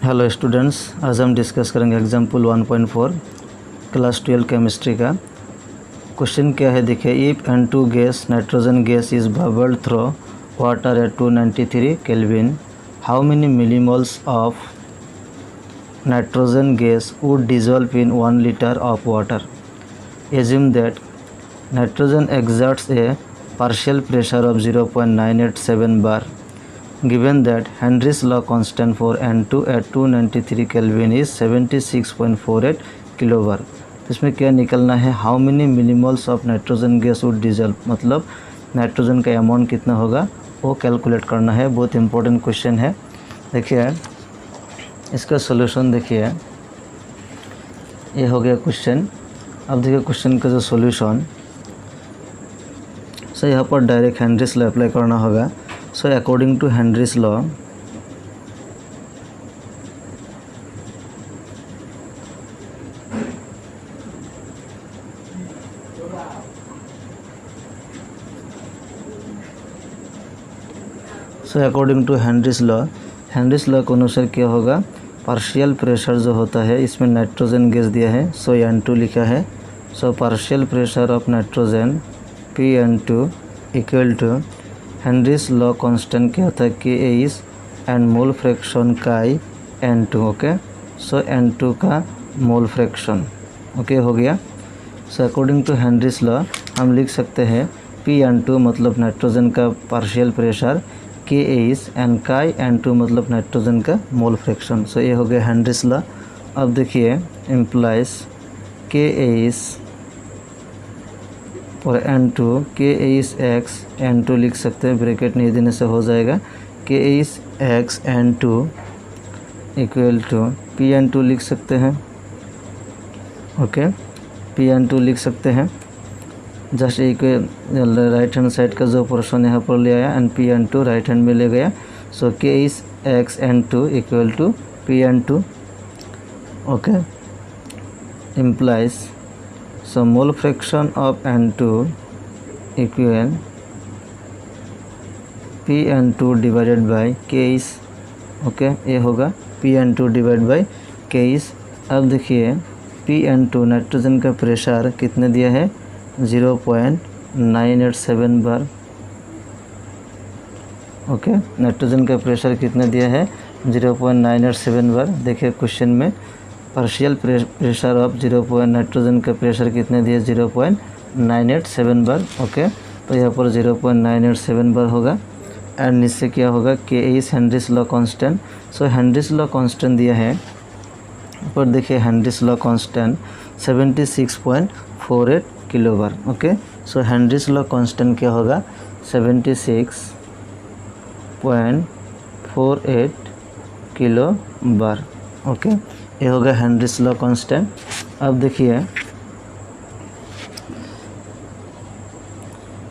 Hello students, आज हम discuss करेंगे एग्जाम्पल 1.4 क्लास 12 केमिस्ट्री का। क्वेश्चन क्या है देखिए, if N2 gas nitrogen gas is bubbled through water at 293 kelvin, how many millimoles of nitrogen gas would dissolve in 1 liter of water? Assume that nitrogen exerts a partial pressure of 0.987 bar. Given that Henry's law constant for N2 at 293 Kelvin is 76.48 किलोबार। इसमें क्या निकलना है, how many millimoles of nitrogen gas would dissolve, मतलब nitrogen का amount कितना होगा वो calculate करना है। बहुत इंपॉर्टेंट क्वेश्चन है। देखिए इसका सॉल्यूशन, देखिए ये हो गया क्वेश्चन। अब देखिए क्वेश्चन का जो सॉल्यूशन, सो यहाँ पर डायरेक्ट हेनरीज लॉ अप्लाई करना होगा। So according to Henry's law, Henry's law के अनुसार क्या होगा, पार्शियल प्रेशर जो होता है, इसमें नाइट्रोजन गैस दिया है, सो N2 लिखा है। So partial pressure of nitrogen Pn2 equal to Henry's law constant क्या होता है, K एंड मोल फ्रैक्शन काई N2। ओके, सो N2 का मोल फ्रैक्शन ओके हो गया। So according to Henry's law हम लिख सकते हैं Pn2 मतलब नाइट्रोजन का पार्शियल प्रेशर, K एंड काई N2 मतलब नाइट्रोजन का मोल फ्रैक्शन। सो ये हो गया हेनरीज लॉ। अब देखिए इम्प्लाइज K और N2, K x N2 लिख सकते हैं, ब्रैकेट नहीं देने से हो जाएगा। K x N2 equal to Pn2 लिख सकते हैं। ओके, Pn2 लिख सकते हैं। जस्ट एक राइट हैंड साइड का जो पोर्शन यहाँ पर ले आया एंड Pn2 राइट हैंड में ले गया। So K x N2 equal to Pn2। Okay, implies so mole fraction of N2 equal Pn2 divided by K। Okay, ये होगा Pn2 डिवाइड बाई K। अब देखिए Pn2 नाइट्रोजन का प्रेशर कितने दिया है, 0.987 बार। ओके, नाइट्रोजन का प्रेशर कितना दिया है, 0.987 बार। देखिए क्वेश्चन में पार्शियल प्रेशर ऑफ नाइट्रोजन का प्रेशर कितने दिए, 0.987 बार। ओके, तो यहाँ पर 0.987 बार होगा एंड इससे क्या होगा, K हेनरीज लॉ कांस्टेंट। सो हेनरीज लॉ कांस्टेंट दिया है पर देखिए हेनरीज लॉ कांस्टेंट 76.48 किलोबार। ओके, सो हेनरीज लॉ कांस्टेंट क्या होगा, 76.48 किलोबार। ओके, ये होगा हेनरीज लॉ कांस्टेंट। अब देखिए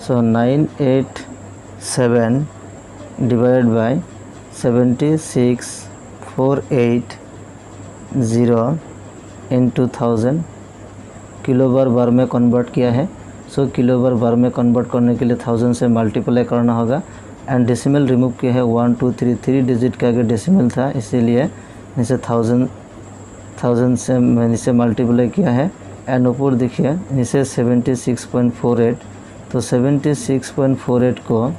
सो 987 डिवाइड बाय 76.48 इंटू 1000 किलोबार बार में कन्वर्ट किया है। सो किलोबार बार में कन्वर्ट करने के लिए 1000 से मल्टीप्लाई करना होगा एंड डेसिमल रिमूव किया है, 1 2 3 डिजिट के आगे डेसिमल था, इसीलिए इसे 1000 से मैंने इसे मल्टीप्लाई किया है एंड ऊपर देखिए इसे 76.48। तो 76.48 को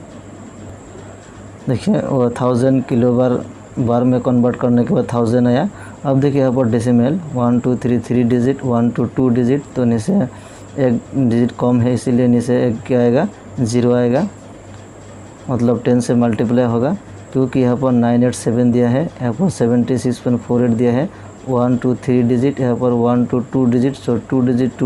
देखिए वो 1000 किलोबार में कन्वर्ट करने के बाद 1000 आया। अब देखिए यहाँ पर डेसिमल 1 2 3 डिजिट, 1 to 2 डिजिट, तो नीचे एक डिजिट कम है इसीलिए नीचे एक क्या आएगा, 0 आएगा, मतलब 10 से मल्टीप्लाई होगा। क्योंकि यहाँ पर 987 दिया है, यहाँ पर 76.48 दिया है, 1 2 3 डिजिट, यहाँ पर 1 to 2 डिजिट। सो 2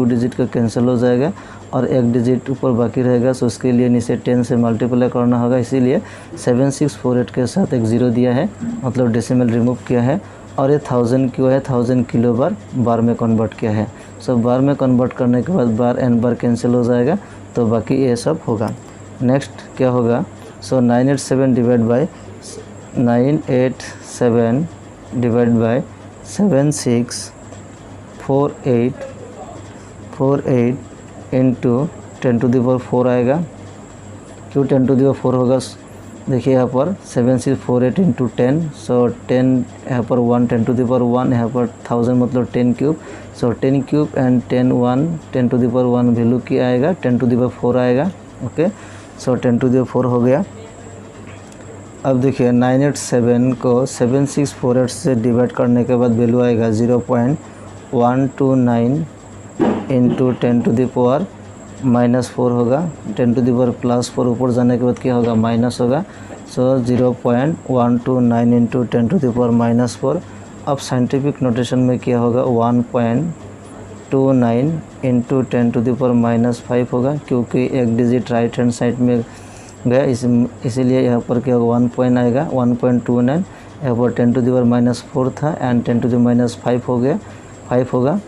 डिजिट का कैंसिल हो जाएगा और एक डिजिट ऊपर बाकी रहेगा। सो उसके लिए नीचे 10 से मल्टीप्लाई करना होगा, इसीलिए 7648 के साथ एक 0 दिया है, मतलब डेसिमल रिमूव किया है। और ये 1000 क्यों है, 1000 किलोबार में कन्वर्ट किया है। सो बार में कन्वर्ट करने के बाद बार एंड बार कैंसिल हो जाएगा, तो बाकी ये सब होगा। नेक्स्ट क्या होगा, सो 987 divide by 7648 into 10 to the power 4 आएगा। क्यों 10 to the पावर 4 होगा, देखिए यहाँ पर 7648 इंटू 10, सो 10 यहाँ पर 1 10 टू द पावर 1, यहाँ पर 1000 मतलब 10 cube, so 10 cube and 10 1 10 to the power 1 value क्या आएगा 10 टू द पावर 4 आएगा। Okay, so 10 to the power 4 हो गया। अब देखिए 987 को 7648 से डिवाइड करने के बाद वैल्यू आएगा 0.129 इंटू 10 टू द पावर -4 होगा, 10 टू द पावर +4 ऊपर जाने के बाद क्या होगा माइनस होगा, सो 0.129 इंटू 10 टू द पावर -4। अब साइंटिफिक नोटेशन में क्या होगा 1.29 इंटू 10 टू द पावर -5 होगा, क्योंकि एक डिजिट राइट हैंड साइड में गया इसीलिए यहाँ पर क्या होगा 1 पॉइंट आएगा 1.29, यहाँ पर 10 टू द पावर -4 था एंड 10 टू द -5 हो गया 5 होगा,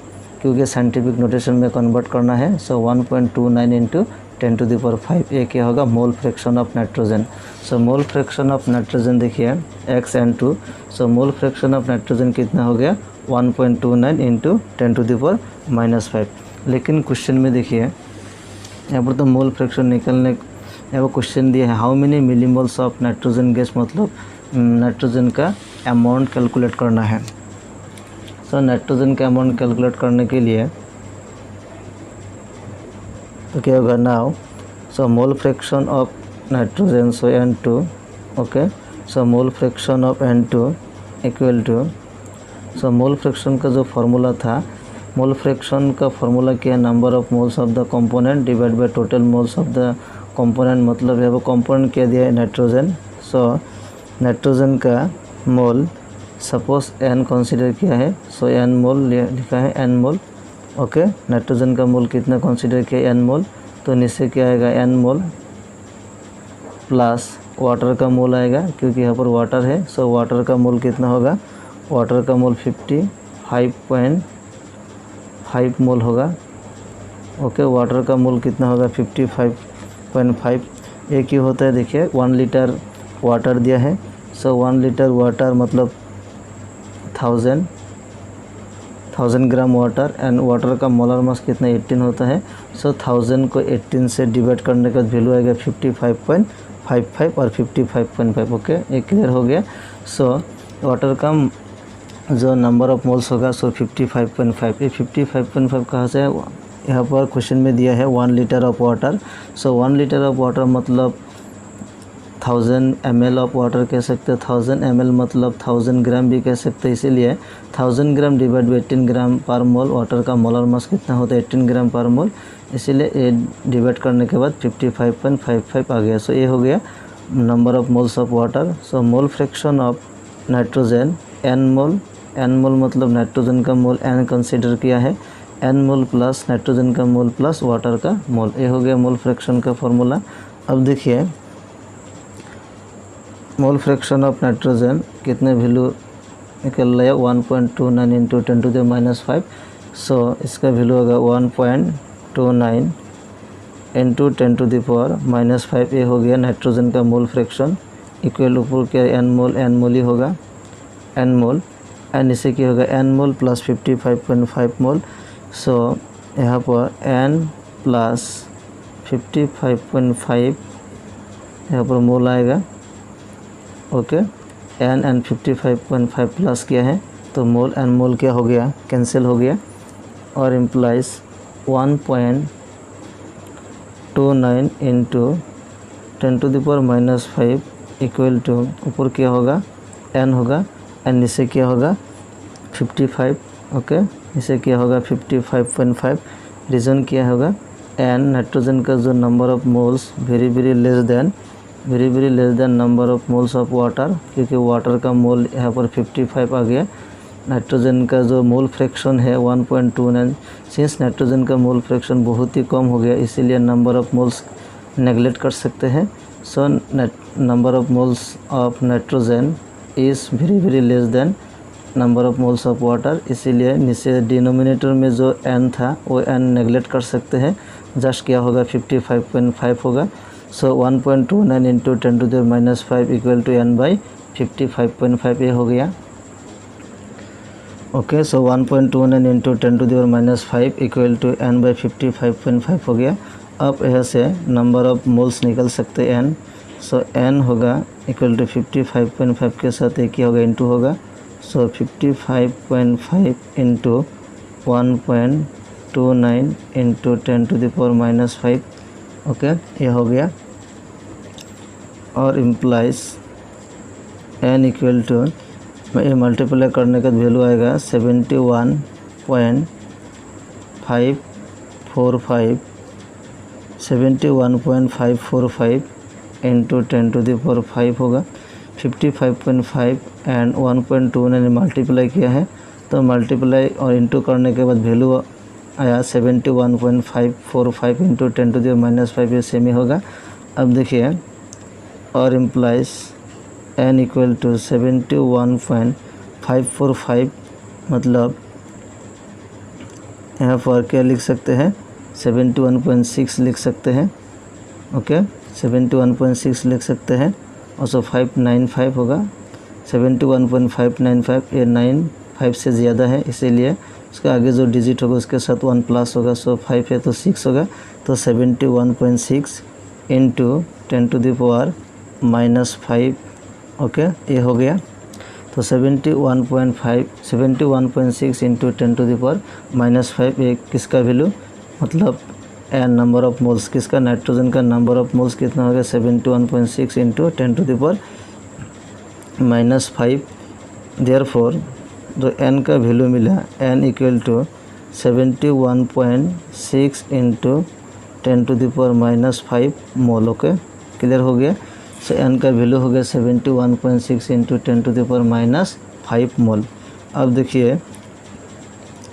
क्योंकि साइंटिफिक नोटेशन में कन्वर्ट करना है। सो 1.29 इंटू 10 टू द पावर 5 ये क्या होगा मोल fraction of nitrogen. So mole fraction of nitrogen देखिए XN2, so mole fraction of nitrogen कितना हो गया 1.29 इंटू 10 टू द पावर -5। लेकिन क्वेश्चन में देखिए यहाँ पर तो मोल फ्रैक्शन निकलने यहाँ पर क्वेश्चन दिया है how many millimoles of nitrogen gas, मतलब नाइट्रोजन का अमाउंट कैलकुलेट करना है। सो नाइट्रोजन का अमाउंट कैलकुलेट करने के लिए तो क्या होगा now, so mole fraction of nitrogen so N2, okay, so mole fraction of N2 equal to, so mole fraction का जो फार्मूला था, मोल फ्रैक्शन का फार्मूला क्या है number of moles of the component divide by total moles of the component, मतलब है वो component क्या दिया है नाइट्रोजन। सो नाइट्रोजन का मोल सपोज n कंसीडर किया है, सो n मोल लिखा है n मोल, ओके, नाइट्रोजन का मोल कितना कंसीडर किया है n मोल, तो नीचे क्या आएगा n मोल प्लस वाटर का मोल आएगा, क्योंकि यहाँ पर वाटर है। सो वाटर का मोल कितना होगा, वाटर का मोल 55.5 मोल होगा, ओके, वाटर का मोल कितना होगा 55.5। ये क्यों होता है देखिए 1 लीटर वाटर दिया है, सो 1 लीटर वाटर मतलब 1000 ग्राम वाटर एंड वाटर का मोलर मास कितना 18 होता है। सो 1000 को 18 से डिवाइड करने का वैल्यू आएगा 55.55 और 55.5, ओके, ये क्लियर हो गया। सो वाटर का जो नंबर ऑफ मोल्स होगा सो 55.5, ये 55.5 कहाँ से है, यहाँ पर क्वेश्चन में दिया है 1 litre of water, so 1 litre of water मतलब 1000 ml ऑफ वाटर कह सकते हैं, 1000 ml मतलब 1000 ग्राम भी कह सकते हैं, इसीलिए 1000 ग्राम डिवाइड बाई 18 ग्राम पर मोल, वाटर का मोलर मास कितना होता है 18 ग्राम पर मोल, इसीलिए ये डिवाइड करने के बाद 55.55 आ गया। सो ये हो गया number of moles of water. So mole fraction of nitrogen n मोल मतलब नाइट्रोजन का मोल n कंसीडर किया है, n मोल प्लस नाइट्रोजन का मोल प्लस वाटर का मोल, ये हो गया मोल फ्रैक्शन का फॉर्मूला। अब देखिए मोल फ्रैक्शन ऑफ नाइट्रोजन कितने वैल्यू निकल रहा है 1.29 इंटू 10 टू द -5, सो इसका वैल्यू होगा 1.29 इंटू 10 टू द पावर -5, ये हो गया नाइट्रोजन का मोल फ्रैक्शन इक्वल ऊपर क्या n मोल ही होगा n मोल, एंड इसे क्या होगा n मोल प्लस 55.5 मोल। सो यहाँ पर n प्लस 55.5 यहाँ पर मोल आएगा, ओके, n एंड 55.5 प्लस क्या है तो मोल एन मोल क्या हो गया कैंसिल हो गया, और implies 1.29 into 10 to the power -5 equal to ऊपर क्या होगा n होगा एंड नीचे क्या होगा 55, ओके, नीचे क्या होगा 55.5। रीज़न क्या होगा n नाइट्रोजन का जो number of moles very less than number of moles of water, क्योंकि वाटर का मोल यहाँ पर 55 आ गया। नाइट्रोजन का जो मोल फ्रैक्शन है 1.29, सिंस नाइट्रोजन का मोल फ्रैक्शन बहुत ही कम हो गया इसीलिए नंबर ऑफ मोल्स नेगलेक्ट कर सकते हैं। So number of moles of nitrogen is very less than number of moles of water, इसीलिए नीचे डिनोमिनेटर में जो n था वो n नेगलेक्ट कर सकते हैं, जस्ट क्या होगा 55.5 होगा। So 1.29 into 10 to the -5 equal to n by 55.5 ये हो गया, okay. So 1.29 into 10 to the -5 equal to n by 55.5 हो गया। अब यहाँ से नंबर ऑफ मोल्स निकल सकते हैं n, सो n होगा इक्वल टू 55.5 के साथ एक ही होगा इंटू होगा। सो 55.5 इंटू 1.29 इंटू 10⁻⁻5। ओके, ये हो गया। और इम्प्लाइज n इक्वल टू, ये मल्टीप्लाई करने का वैल्यू आएगा 71.545 इंटू 10⁻5 होगा। 55.5 एंड 1.29 मल्टीप्लाई किया है, तो मल्टीप्लाई और इंटू करने के बाद वैल्यू आया 71.545 इंटू 10⁻⁻5, ये सेम ही होगा। अब देखिए, और इम्प्लाइज n इक्वल टू 71.545, मतलब यहाँ पर क्या लिख सकते हैं, 71.6 लिख सकते हैं। ओके, 71.6 लिख सकते हैं। और सो 595 होगा। 71.595, ये 95 से ज़्यादा है, इसीलिए उसका आगे जो डिजिट होगा उसके साथ 1 प्लस होगा। सो 5 है तो 6 होगा, तो 71.6 इंटू 10⁻⁻5। ओके, ये हो गया। तो 71.6 इंटू 10⁻⁻5, ये किसका वैल्यू, मतलब एन नंबर ऑफ मोल्स, किसका, नाइट्रोजन का नंबर ऑफ मोल्स कितना हो गया, 71.6 इंटू 10⁻⁻5। देयरफॉर जो एन का वैल्यू मिला, N equal to 71.6 into 10⁻⁻5 mole. Okay, clear हो गया। सो एन का वैल्यू हो गया 71.6 इंटू 10⁻⁻5 मोल। अब देखिए,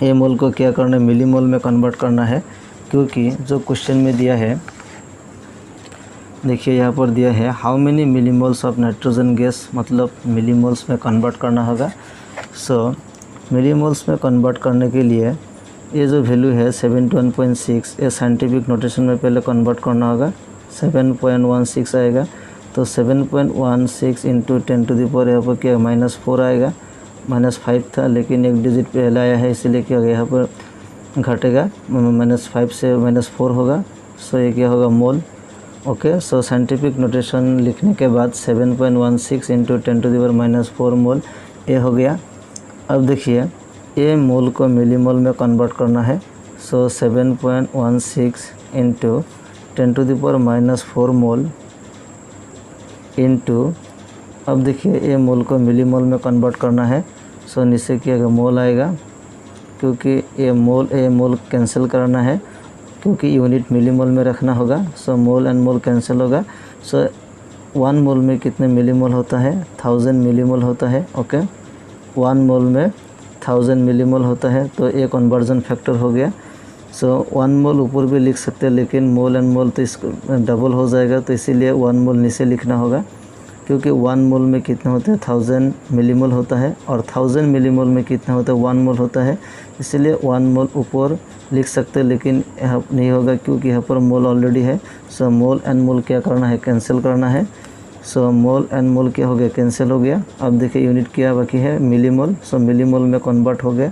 ये मोल को क्या करना है, मिली मोल में कन्वर्ट करना है, क्योंकि जो क्वेश्चन में दिया है, देखिए यहाँ पर दिया है how many millimoles of nitrogen gas, मतलब मिलीमोल्स में कन्वर्ट करना होगा। सो मिलीमोल्स में कन्वर्ट करने के लिए ये जो वैल्यू है 71.6, ये साइंटिफिक नोटेशन में पहले कन्वर्ट करना होगा, 7.16 आएगा। तो 7.16 इंटू 10⁻, यहाँ पर क्या -4 आएगा, -5 था लेकिन एक डिजिट पहले आया है, इसीलिए क्या होगा, यहाँ पर घटेगा, -5 से -4 होगा। सो ये क्या होगा, मोल। ओके, सो साइंटिफिक नोटेशन लिखने के बाद 7.16 इंटू 10⁻⁻4 मोल, ये हो गया। अब देखिए, ये मोल को मिलीमोल में कन्वर्ट करना है। सो 7.16 इंटू 10⁻⁻4 मोल इंटू, अब देखिए ये मोल को मिलीमोल में कन्वर्ट करना है। सो नीचे क्या होगा, मोल आएगा, क्योंकि ये मोल कैंसिल करना है, क्योंकि यूनिट मिलीमोल में रखना होगा। सो मोल एंड मोल कैंसिल होगा। सो 1 मोल में कितने मिलीमोल होता है, 1000 मिलीमोल होता है। ओके, 1 मोल में 1000 मिलीमोल होता है, तो ये कन्वर्जन फैक्टर हो गया। सो 1 मोल ऊपर भी लिख सकते हैं, लेकिन मोल एंड मोल तो इसको डबल हो जाएगा, तो इसीलिए 1 मोल नीचे लिखना होगा, क्योंकि 1 मोल में कितना होता है, 1000 मिलीमोल होता है, और 1000 मिलीमोल में कितना होता है, 1 मोल होता है, इसलिए 1 मोल ऊपर लिख सकते हैं, लेकिन यहाँ नहीं होगा क्योंकि यहाँ पर मोल ऑलरेडी है। सो मोल एंड मोल क्या करना है, कैंसिल करना है। सो मोल एंड मोल क्या हो गया, कैंसिल हो गया। अब देखिए यूनिट क्या बाकी है, मिलीमोल। सो मिलीमोल में कन्वर्ट हो गया।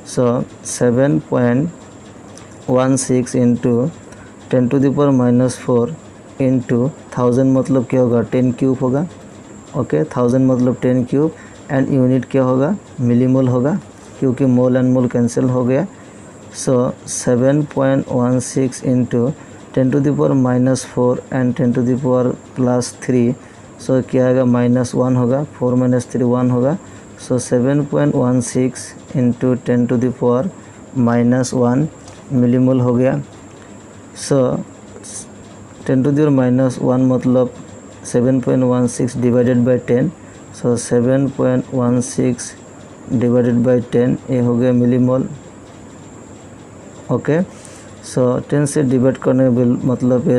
सो 7.16 इंटू 10⁻⁻4 इंटू 1000 मतलब क्या होगा, 10 क्यूब होगा। ओके, 1000 मतलब 10 क्यूब, एंड यूनिट क्या होगा, मिलीमोल होगा, क्योंकि मोल एंड मोल कैंसिल हो गया। सो 7.16 इंटू 10⁻⁻4 एंड 10⁻+3, सो क्या आएगा, -1 होगा, 4 - 3 1 होगा। सो 7.16 इंटू 10⁻⁻1 मिलीमोल हो गया। सो 10⁻⁻1 मतलब 7.16 divided by 10। So 7.16 divided by 10, ये हो गया मिलीमोल। ओके, सो 10 से डिवाइड करने मतलब ये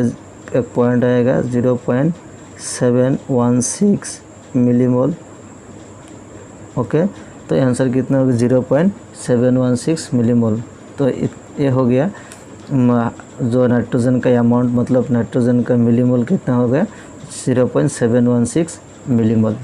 एक पॉइंट आएगा 0.716 मिलीमोल। ओके, तो आंसर कितना होगा, 0.716 मिलीमोल। तो ये हो गया जो नाइट्रोजन का अमाउंट, मतलब नाइट्रोजन का मिलीमोल कितना हो गया, 0.716 मिलीमोल।